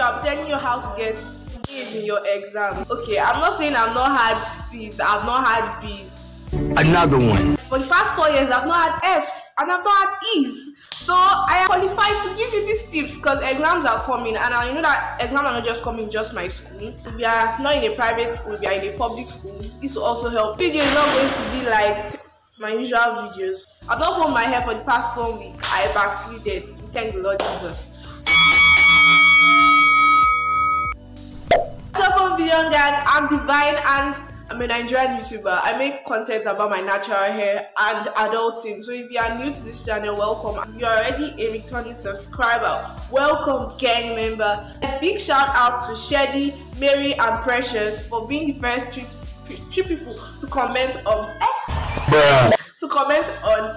video, I'm telling you how to get A's in your exam. Okay, I'm not saying I've not had C's, I've not had B's. Another one. For the past 4 years, I've not had F's and I've not had E's. So I am qualified to give you these tips because exams are coming, and you know that exams are not just coming in just my school. If we are not in a private school, we are in a public school. This will also help. Video is not going to be like my usual videos. I've not combed my hair for the past 1 week. I backslided. Thank the Lord Jesus. What's up, video gang? I'm Divine and I'm a Nigerian YouTuber. I make content about my natural hair and adulting. So if you are new to this channel, welcome. If you are already a returning subscriber, welcome, gang member. A big shout out to Shady, Mary, and Precious for being the first three people to comment on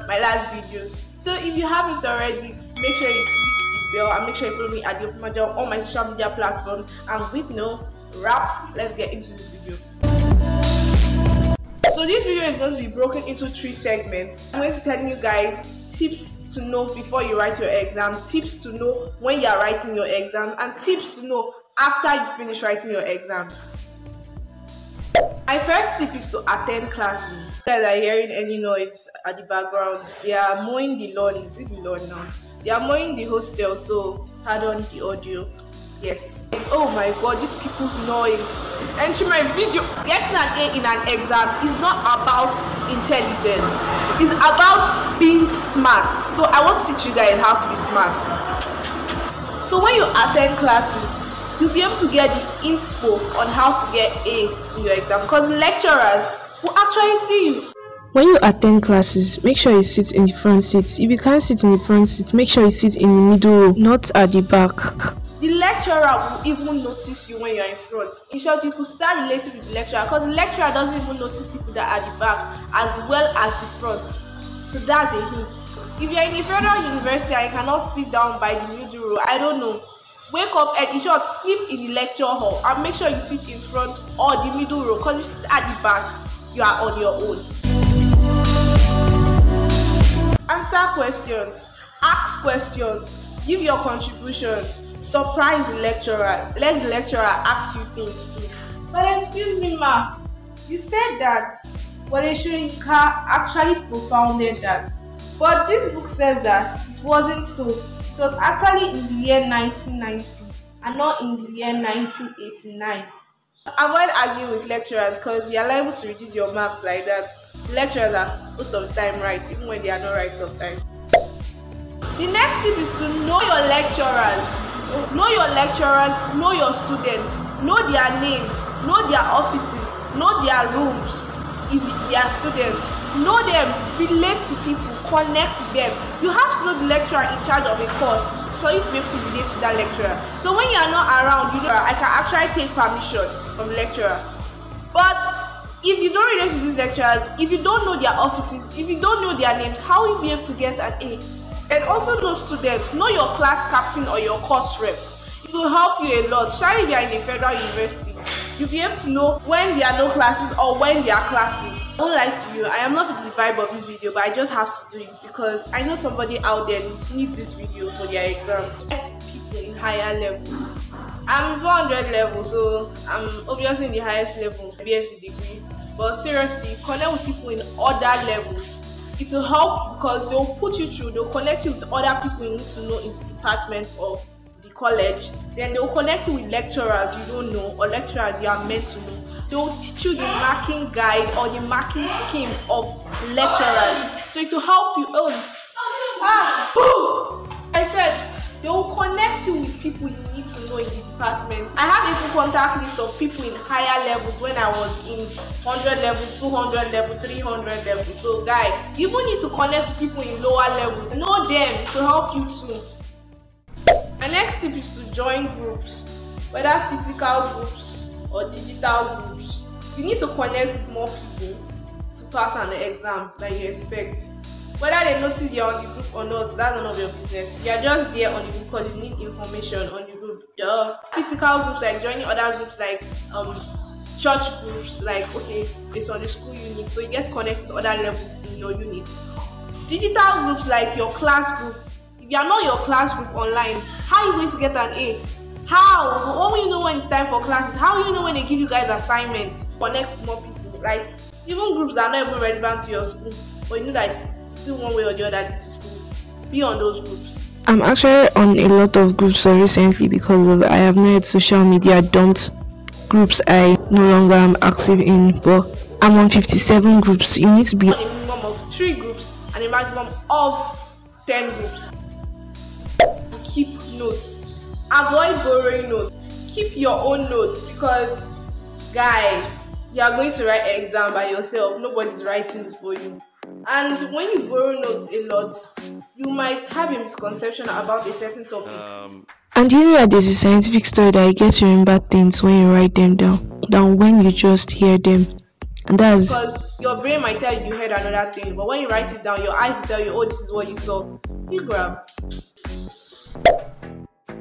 my last video. So if you haven't already, make sure you click the bell and make sure you follow me at Ofomaja on all my social media platforms. And with no wrap, let's get into this video. So this video is going to be broken into 3 segments. I'm going to be telling you guys tips to know before you write your exam, tips to know when you are writing your exam, and tips to know after you finish writing your exams. My first tip is to attend classes. You guys are hearing any noise at the background. They are mowing the lawn. Is it the lawn now? They are mowing the hostel, so pardon the audio. Yes. Oh my god, these people's noise. Entering my video. Getting an A in an exam is not about intelligence. It's about being smart. So I want to teach you guys how to be smart. So when you attend classes, you'll be able to get the inspo on how to get A's in your exam because lecturers will actually see you. When you attend classes, make sure you sit in the front seat. If you can't sit in the front seat, make sure you sit in the middle row, not at the back. The lecturer will even notice you when you're in front. In short, you could start relating with the lecturer because the lecturer doesn't even notice people that are at the back as well as the front. So that's a hint. If you're in a federal university and you cannot sit down by the middle row, I don't know. Wake up and in short, sleep in the lecture hall and make sure you sit in front or the middle row because if you sit at the back, you are on your own. Answer questions, ask questions, give your contributions, surprise the lecturer, let the lecturer ask you things too. But excuse me ma, you said that Wale Soyinka actually propounded that. But this book says that it wasn't so. It was actually in the year 1990 and not in the year 1989. Avoid arguing with lecturers because you are liable to reduce your marks like that. The lecturers are most of the time right, even when they are not right sometimes. The next tip is to know your lecturers. Know your lecturers, know your students, know their names, know their offices, know their rooms. If they are students, know them, relate to people, connect with them. You have to know the lecturer in charge of a course for you to be able to relate to that lecturer. So when you are not around, you know I can actually take permission from the lecturer. But if you don't relate with these lecturers, if you don't know their offices, if you don't know their names, how will you be able to get an A? And also know students, know your class captain or your course rep. It will help you a lot. Especially if you are in a federal university, you'll be able to know when there are no classes or when there are classes. I won't lie to you, I am not with the vibe of this video, but I just have to do it because I know somebody out there needs this video for their exam. People in higher levels. I'm 400 level, so I'm obviously in the highest level, BSc degree. But seriously, connect with people in other levels. It will help because they will put you through, they'll connect you with other people you need to know in the department or the college. Then they'll connect you with lecturers you don't know or lecturers you are meant to know. They'll teach you the marking guide or the marking scheme of lecturers. So it will help you. I said they will connect you with people you need to know in the department. I have a full contact list of people in higher levels when I was in 100 level, 200 level, 300 level. So guys, you even need to connect with people in lower levels. Know them to help you too. My next tip is to join groups, whether physical groups or digital groups. You need to connect with more people to pass an exam than you expect. Whether they notice you're on the group or not, that's none of your business. You're just there on the group because you need information on the group. Duh. Physical groups like joining other groups like church groups, like okay, it's on the school unit, so you get connected to other levels in your unit. Digital groups like your class group. If you are not your class group online, how are you going to get an A? How? What will you know when it's time for classes? How will you know when they give you guys assignments? Connect more people. Like, even groups that are not even relevant to your school, but you know that it's still one way or the other to school. Be on those groups. I'm actually on a lot of groups recently because of I have not had social media dumped groups I no longer am active in, but I'm on 57 groups. You need to be on a minimum of 3 groups and a maximum of 10 groups. Keep notes. Avoid borrowing notes. Keep your own notes because, guy, you are going to write an exam by yourself. Nobody's writing it for you. And when you borrow notes a lot, you might have a misconception about a certain topic. And you know that there's a scientific study that you get to remember things when you write them down than when you just hear them. And that's because your brain might tell you heard another thing, but when you write it down, your eyes will tell you, oh, this is what you saw. You grab.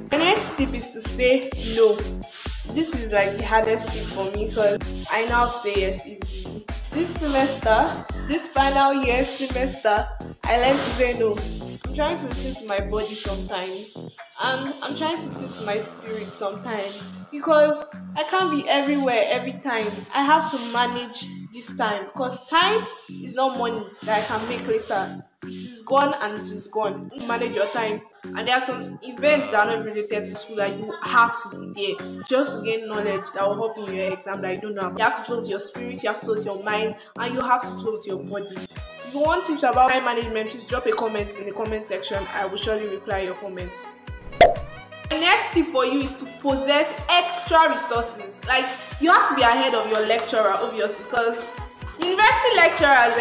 The next tip is to say no. This is like the hardest tip for me because I now say yes easily. This semester, this final year semester, I learned to say no. I'm trying to listen to my body sometimes, and I'm trying to listen to my spirit sometimes, because I can't be everywhere every time. I have to manage this time, because time is not money that I can make later. It is gone and it is gone. You manage your time, and there are some events that are not related to school that you have to be there just to gain knowledge that will help you in your exam that you don't know. You have to flow with your spirit, you have to flow with your mind, and you have to flow with your body. If you want tips about time management, please drop a comment in the comment section. I will surely reply your comments. The next tip for you is to possess extra resources. Like, you have to be ahead of your lecturer, obviously, because university lecturers,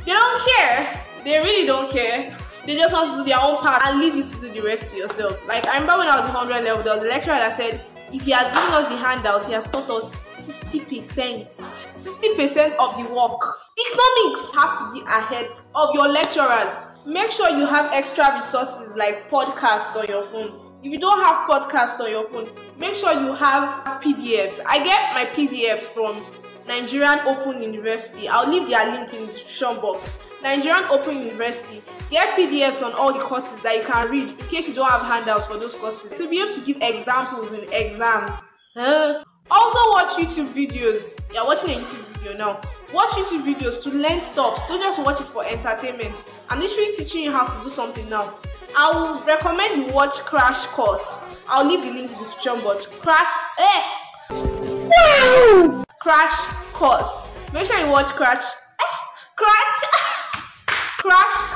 they don't care. They really don't care. They just want to do their own part and leave you to do the rest to yourself. Like, I remember when I was in 100 level, there was a lecturer that said, if he has given us the handouts, he has taught us 60%. 60% of the work. Economics have to be ahead of your lecturers. Make sure you have extra resources like podcasts on your phone. If you don't have podcasts on your phone, make sure you have PDFs. I get my PDFs from Nigerian Open University. I'll leave their link in the description box. Nigerian Open University. Get PDFs on all the courses that you can read in case you don't have handouts for those courses, to be able to give examples in exams. Also watch YouTube videos. You're watching a YouTube video now. Watch YouTube videos to learn stuff. Don't just watch it for entertainment. I'm literally teaching you how to do something now. I would recommend you watch Crash Course. I'll leave the link in the description box. Crash Course. Make sure you watch Crash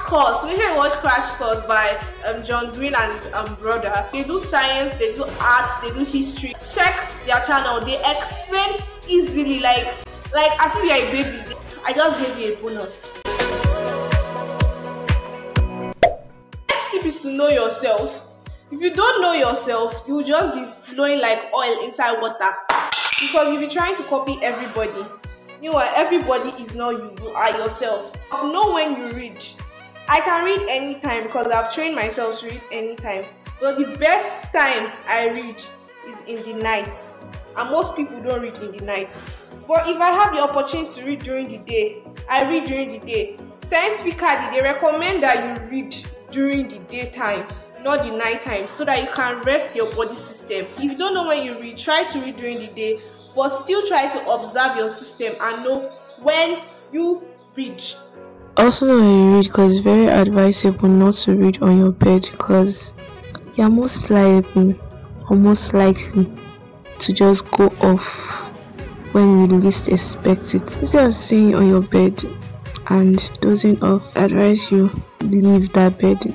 Course. Make sure you watch Crash Course by John Green and his brother. They do science, they do arts, they do history. Check their channel. They explain easily, like as if you're a baby. I just gave you a bonus. Next tip is to know yourself. If you don't know yourself, you will just be flowing like oil inside water, because you'll be trying to copy everybody. Meanwhile, everybody is not you. You are yourself. You know when you read. I can read anytime because I've trained myself to read anytime. But the best time I read is in the night. And most people don't read in the night. But if I have the opportunity to read during the day, I read during the day. Scientifically, they recommend that you read during the daytime, not the nighttime, so that you can rest your body system. If you don't know when you read, try to read during the day, but still try to observe your system and know when you read. Also know when you read, because it's very advisable not to read on your bed, because you're most liable or most likely to just go off when you least expect it. Instead of staying on your bed and dozing off, I advise you leave that bed.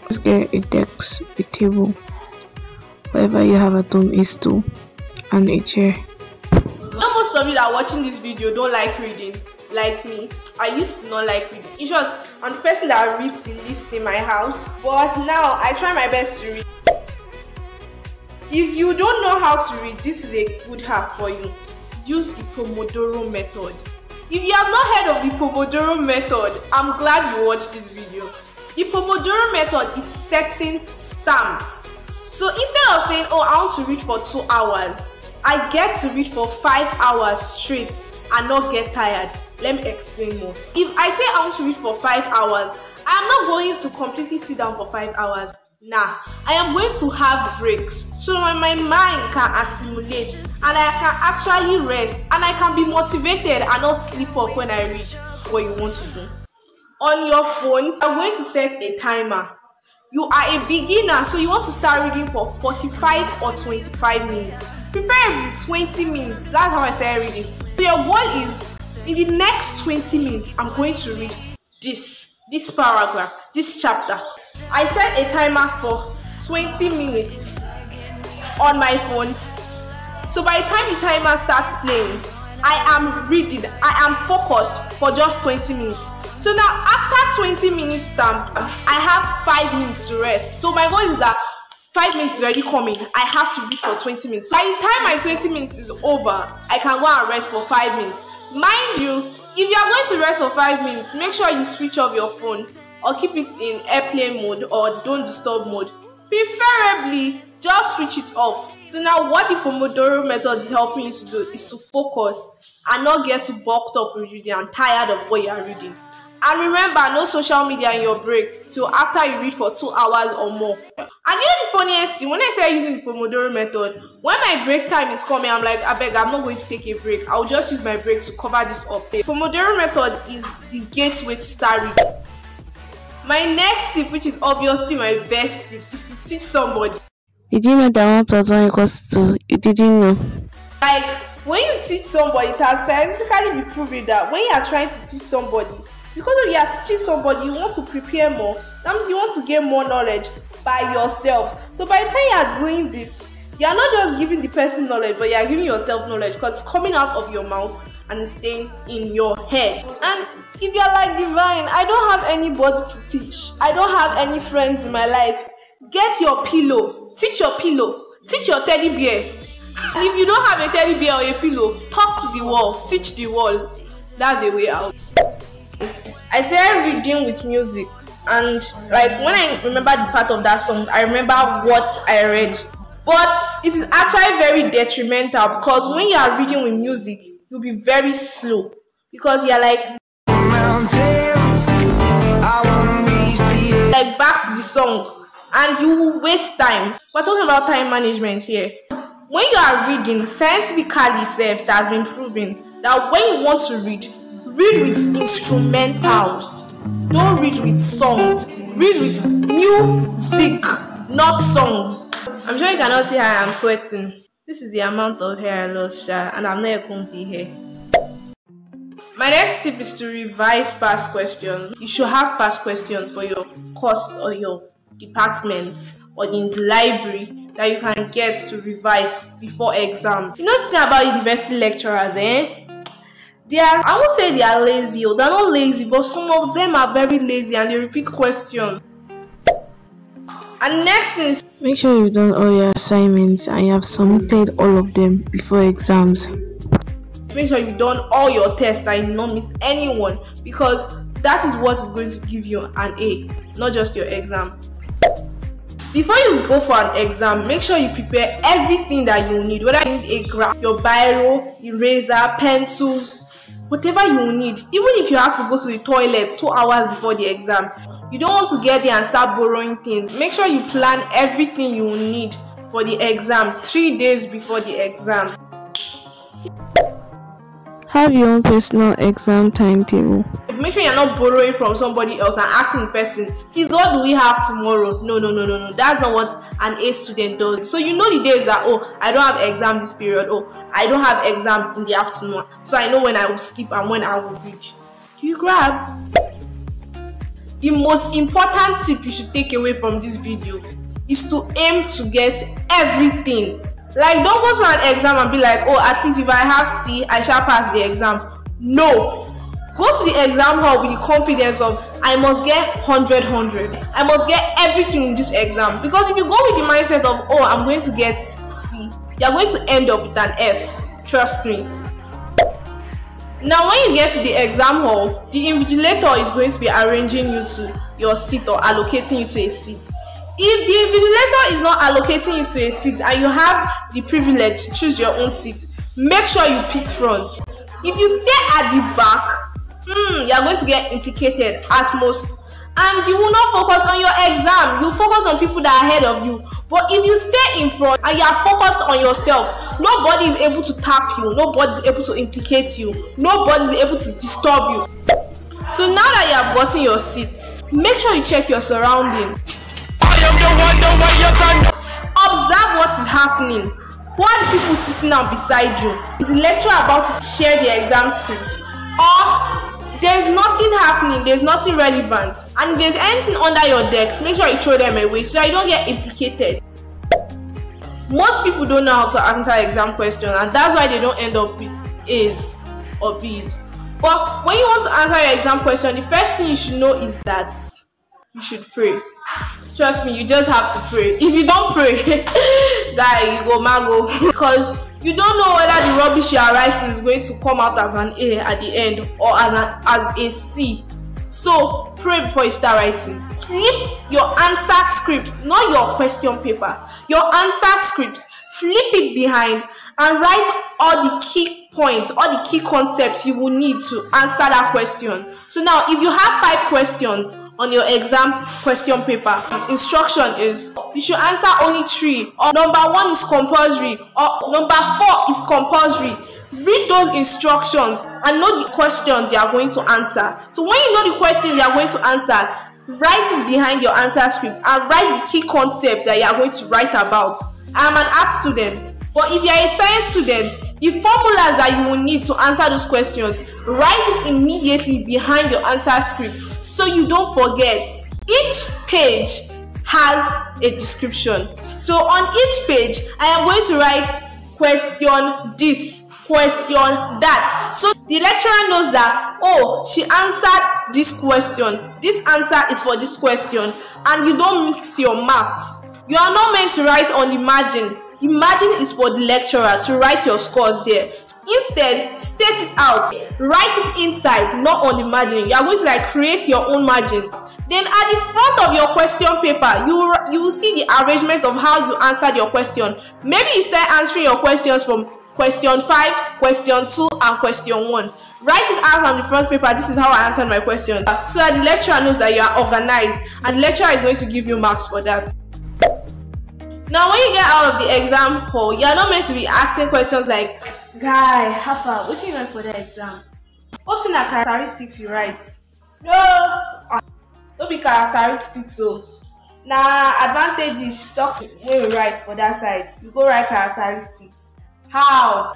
Just get a desk, a table, whatever you have at home, a stool and a chair. Most of you that are watching this video don't like reading, like me. I used to not like reading. In short, I'm the person that reads the least in my house, but now I try my best to read. If you don't know how to read, this is a good hack for you. Use the pomodoro method. If you have not heard of the pomodoro method, I'm glad you watched this video. The pomodoro method is setting stamps. So instead of saying, oh, I want to read for 2 hours, I get to read for 5 hours straight and not get tired. Let me explain more. If I say I want to read for 5 hours, I am not going to completely sit down for 5 hours. Now, I am going to have breaks so my mind can assimilate and I can actually rest and I can be motivated and not sleep off when I read what you want to do. On your phone, I'm going to set a timer. You are a beginner, so you want to start reading for 45 or 25 minutes. Preferably 20 minutes. That's how I started reading. So your goal is, in the next 20 minutes, I'm going to read this paragraph, this chapter. I set a timer for 20 minutes on my phone. So by the time the timer starts playing, I am reading, I am focused for just 20 minutes. So now after 20 minutes stamp, I have 5 minutes to rest. So my goal is that 5 minutes is already coming. I have to read for 20 minutes. So by the time my 20 minutes is over, I can go and rest for 5 minutes. Mind you, if you are going to rest for 5 minutes, make sure you switch off your phone or keep it in airplane mode or don't disturb mode. Preferably, just switch it off. So now what the Pomodoro method is helping you to do is to focus and not get too bulked up with reading and tired of what you are reading. And remember, no social media in your break till after you read for 2 hours or more. And you know the funniest thing, when I started using the Pomodoro method, when my break time is coming, I'm like, I beg, I'm not going to take a break. I'll just use my break to cover this up. The Pomodoro method is the gateway to start reading. My next tip, which is obviously my best tip, is to teach somebody. Did you know that 1 plus 1 equals 2? You didn't know. Like, when you teach somebody, it has scientifically been proven that when you are trying to teach somebody, because if you are teaching somebody, you want to prepare more. That means you want to gain more knowledge by yourself. So by the time you are doing this, you are not just giving the person knowledge, but you are giving yourself knowledge because it's coming out of your mouth and it's staying in your head. And if you're like Divine, I don't have anybody to teach. I don't have any friends in my life. Get your pillow. Teach your pillow. Teach your teddy bear. And if you don't have a teddy bear or a pillow, talk to the wall. Teach the wall. That's the way out. I started reading with music, and like when I remember the part of that song, I remember what I read. But it is actually very detrimental because when you are reading with music, you'll be very slow because you're like back to the song and you will waste time. We're talking about time management here. When you are reading, scientifically it has been proven that when you want to read with instrumentals. Don't read with songs. Read with music, not songs. I'm sure you cannot see how I'm sweating. This is the amount of hair I lost, and I'm not combed the hair. My next tip is to revise past questions. You should have past questions for your course or your department or in the library that you can get to revise before exams. You know the thing about university lecturers, I won't say they are lazy, or they're not lazy, but some of them are very lazy and they repeat questions. And next thing is, make sure you've done all your assignments and you have submitted all of them before exams. Make sure you've done all your tests and you don't miss anyone, because that is what is going to give you an A, not just your exam. Before you go for an exam, make sure you prepare everything that you need, whether you need a graph, your biro, eraser, pencils, whatever you need. Even if you have to go to the toilet 2 hours before the exam, you don't want to get there and start borrowing things. Make sure you plan everything you need for the exam 3 days before the exam. Have your own personal exam timetable. Make sure you're not borrowing from somebody else and asking the person, please, what do we have tomorrow? No. That's not what an A student does. So you know the days that, oh, I don't have exam this period, oh, I don't have exam in the afternoon. So I know when I will skip and when I will reach. Do you grab? The most important tip you should take away from this video is to aim to get everything. Like, don't go to an exam and be like, oh, at least if I have C, I shall pass the exam. No. Go to the exam hall with the confidence of, I must get 100. I must get everything in this exam. Because if you go with the mindset of, oh, I'm going to get C, you're going to end up with an F. Trust me. Now, when you get to the exam hall, the invigilator is going to be arranging you to your seat or allocating you to a seat. If the invigilator is not allocating you to a seat and you have the privilege to choose your own seat, make sure you pick front. If you stay at the back, you're going to get implicated at most. and you will not focus on your exam. You focus on people that are ahead of you. But if you stay in front and you are focused on yourself, nobody is able to tap you, nobody is able to implicate you, nobody is able to disturb you. So now that you have gotten your seat, make sure you check your surrounding. Observe what is happening. Who are the people sitting down beside you? Is the lecturer about to share the exam scripts? Or there's nothing happening, there's nothing relevant, and if there's anything under your desk, make sure you throw them away so that you don't get implicated. Most people don't know how to answer exam questions, and that's why they don't end up with A's or B's. But when you want to answer your exam question, the first thing you should know is that you should pray. Trust me, you just have to pray. If you don't pray, guy, you go mago, because you don't know whether the rubbish you are writing is going to come out as an A at the end or as a C. So pray before you start writing. Flip your answer script, not your question paper. Your answer script, flip it behind and write all the key points, all the key concepts you will need to answer that question. So now, if you have 5 questions on your exam question paper, instruction is you should answer only 3, or number 1 is compulsory, or number 4 is compulsory. Read those instructions and know the questions you are going to answer. So when you know the questions you are going to answer, write it behind your answer script and write the key concepts that you are going to write about. I'm an art student, but if you are a science student, the formulas that you will need to answer those questions, write it immediately behind your answer script so you don't forget. Each page has a description. So on each page, I am going to write question this, question that. So the lecturer knows that, oh, she answered this question. This answer is for this question, and you don't mix your marks. You are not meant to write on the margin. The margin is for the lecturer to write your scores there. Instead, state it out. Write it inside, not on the margin. You are going to create your own margins. Then at the front of your question paper, you will see the arrangement of how you answered your question. Maybe you start answering your questions from question 5, question 2, and question 1. Write it out on the front paper. This is how I answered my question, so that the lecturer knows that you are organized, and the lecturer is going to give you marks for that. Now, when you get out of the exam hall, you are not meant to be asking questions like, guy, how far? What do you write for the exam? What's in the characteristics you write? No, don't be characteristics though. Now, advantages, stocks when you write for that side. You go write characteristics. How?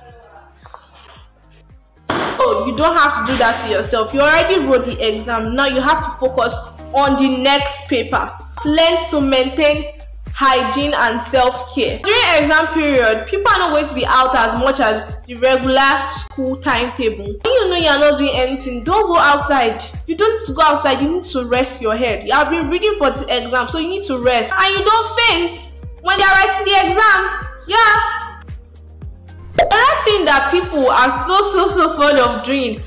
Oh, you don't have to do that to yourself. You already wrote the exam. Now you have to focus on the next paper. Learn to maintain hygiene and self-care. During exam period, people are not going to be out as much as the regular school timetable. When you know you are not doing anything, don't go outside. You don't need to go outside, you need to rest your head. You have been reading for the exam, so you need to rest. And you don't faint when they are writing the exam. Yeah. Another thing that people are so fond of doing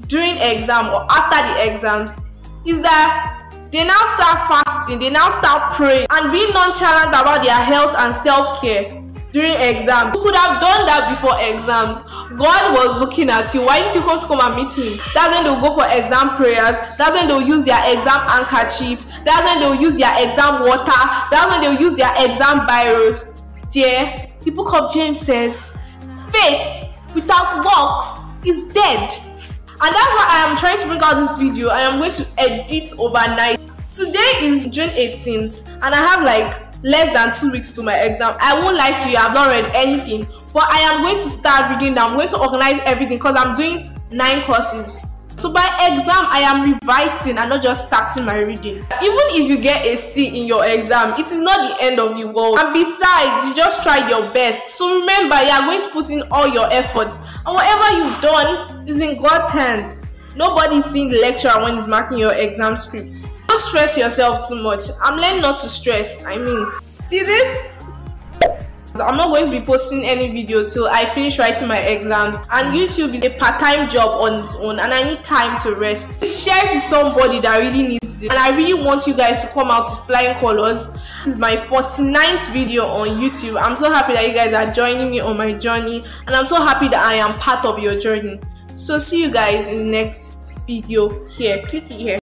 during exam or after the exams is that they now start fasting, they now start praying and being nonchalant about their health and self-care during exam. You could have done that before exams. God was looking at you. Why didn't you come and meet him? That's when they'll go for exam prayers. That's when they'll use their exam handkerchief. That's when they'll use their exam water. That's when they'll use their exam biros. Dear, the book of James says, faith without works is dead. And that's why I am trying to bring out this video. I am going to edit overnight. Today is June 18th and I have less than 2 weeks to my exam. I won't lie to you, I have not read anything, but I am going to start reading now. I'm going to organize everything because I'm doing 9 courses. So by exam, I am revising and not just starting my reading. Even if you get a C in your exam, it is not the end of the world. And besides, you just tried your best. So remember, you are going to put in all your efforts. And whatever you've done is in God's hands. Nobody is seeing the lecturer when he's marking your exam scripts. Don't stress yourself too much. I'm learning not to stress. See this? I'm not going to be posting any video till I finish writing my exams, and YouTube is a part-time job on its own and I need time to rest. Share it with somebody that really needs it, and I really want you guys to come out with flying colors. This is my 49th video on YouTube. I'm so happy that you guys are joining me on my journey, and I'm so happy that I am part of your journey. So see you guys in the next video here. Click it here.